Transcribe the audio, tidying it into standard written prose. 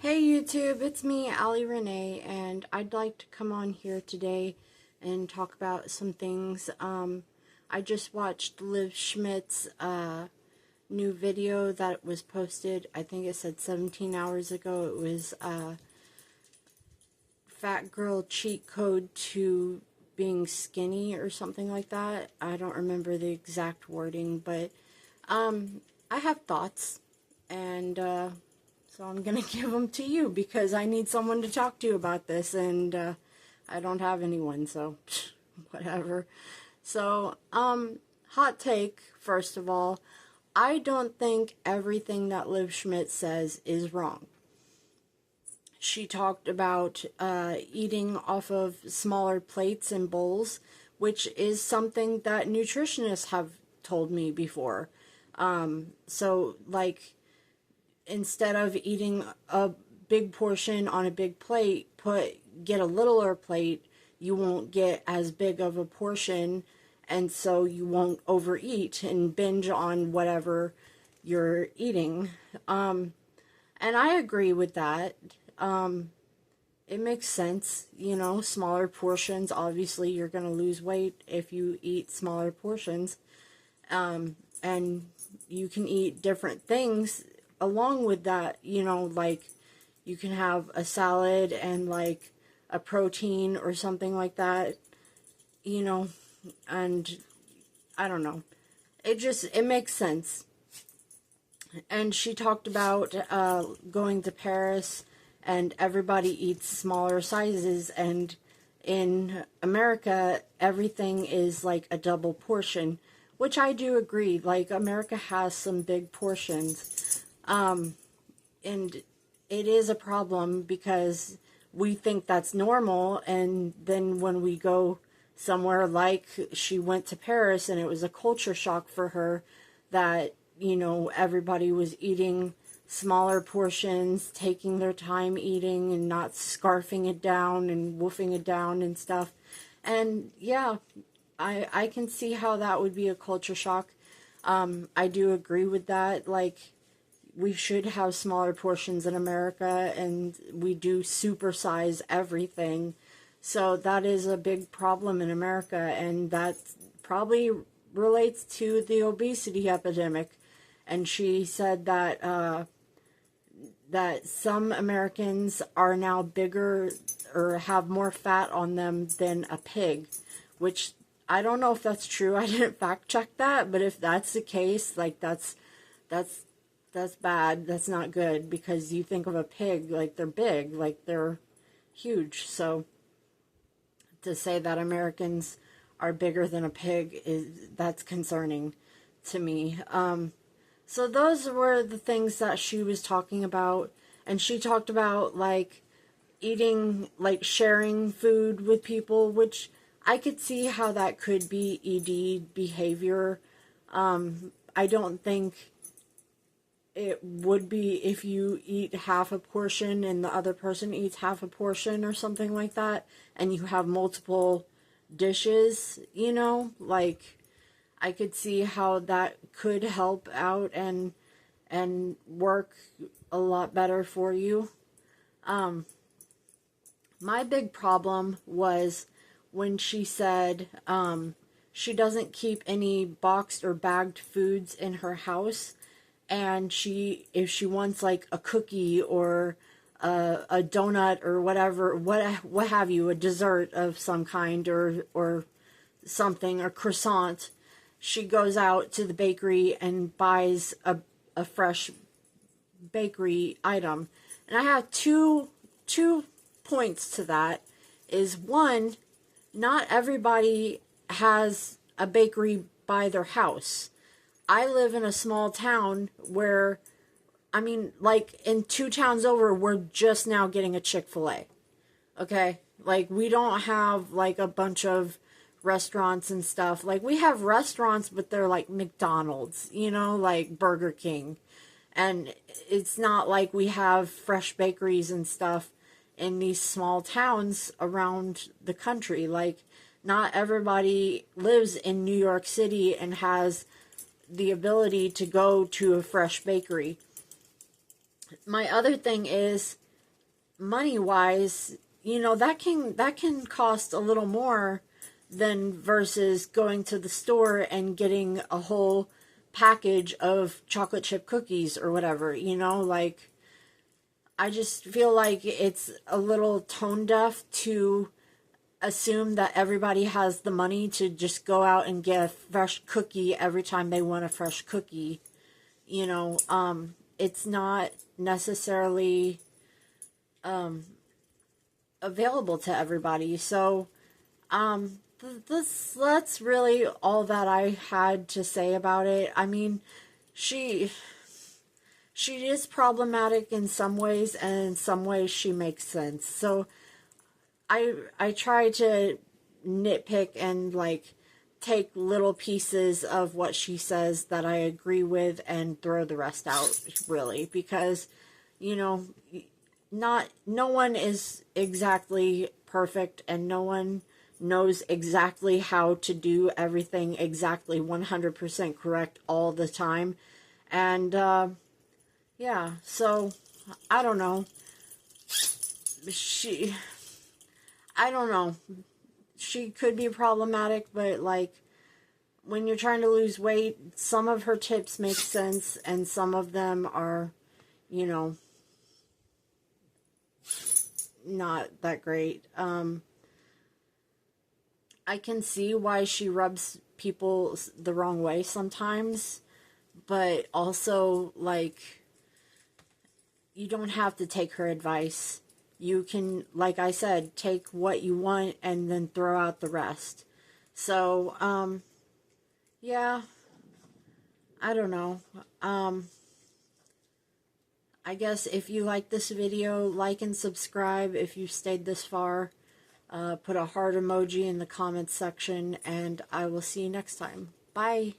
Hey YouTube, it's me, Ali Renee, and I'd like to come on here today and talk about some things. I just watched Liv Schmidt's new video that was posted. I think it said 17 hours ago. It was Fat Girl Cheat Code to Being Skinny or something like that. I don't remember the exact wording, but I have thoughts, and so I'm going to give them to you because I need someone to talk to about this, and I don't have anyone, so whatever. So, hot take, first of all, I don't think everything that Liv Schmidt says is wrong. She talked about eating off of smaller plates and bowls, which is something that nutritionists have told me before. So, like, instead of eating a big portion on a big plate, get a littler plate. You won't get as big of a portion, and so you won't overeat and binge on whatever you're eating. And I agree with that. It makes sense, you know, smaller portions. Obviously, you're going to lose weight if you eat smaller portions. And you can eat different things along with that, you know, like you can have a salad and like a protein or something like that, you know, and I don't know. It makes sense. And she talked about going to Paris and everybody eats smaller sizes, and in America everything is like a double portion, which I do agree. Like, America has some big portions. And it is a problem because we think that's normal, and then when we go somewhere, like she went to Paris and it was a culture shock for her that, you know, everybody was eating smaller portions, taking their time eating and not scarfing it down and wolfing it down and stuff. And yeah, I can see how that would be a culture shock. I do agree with that. Like, we should have smaller portions in America, and we do supersize everything. So that is a big problem in America, and that probably relates to the obesity epidemic. And she said that that some Americans are now bigger or have more fat on them than a pig, which I don't know if that's true. I didn't fact check that, but if that's the case, like that's bad. That's not good, because you think of a pig like they're big, like they're huge. So to say that Americans are bigger than a pig that's concerning to me. So those were the things that she was talking about, and she talked about like eating, like sharing food with people, which I could see how that could be ED behavior. I don't think it would be if you eat half a portion and the other person eats half a portion or something like that, and you have multiple dishes, you know, like I could see how that could help out and work a lot better for you. My big problem was when she said she doesn't keep any boxed or bagged foods in her house, and if she wants like a cookie or a donut or whatever, what have you, a dessert of some kind or something, a croissant, she goes out to the bakery and buys a fresh bakery item. And I have two points to that. Is one, not everybody has a bakery by their house. I live in a small town where, I mean, like in 2 towns over, we're just now getting a Chick-fil-A. Okay? Like, we don't have like a bunch of restaurants and stuff. Like, we have restaurants, but they're like McDonald's, you know, like Burger King. And it's not like we have fresh bakeries and stuff in these small towns around the country. Like, not everybody lives in New York City and has the ability to go to a fresh bakery. My other thing is, money wise, you know, that can cost a little more than versus going to the store and getting a whole package of chocolate chip cookies or whatever, you know, like I just feel like it's a little tone deaf to assume that everybody has the money to just go out and get a fresh cookie every time they want a fresh cookie. You know, it's not necessarily available to everybody. So, that's really all that I had to say about it. I mean, she she is problematic in some ways, and in some ways she makes sense. So I try to nitpick and like take little pieces of what she says that I agree with and throw the rest out, really, because you know, no one is exactly perfect, and no one knows exactly how to do everything exactly 100% correct all the time. And yeah, so I don't know. She I don't know. She could be problematic, but like when you're trying to lose weight, some of her tips make sense and some of them are, you know, not that great. I can see why she rubs people the wrong way sometimes, but also like you don't have to take her advice. You can, like I said, take what you want and then throw out the rest. So, yeah, I don't know. I guess if you like this video, like and subscribe if you stayed this far. Put a heart emoji in the comments section, and I will see you next time. Bye.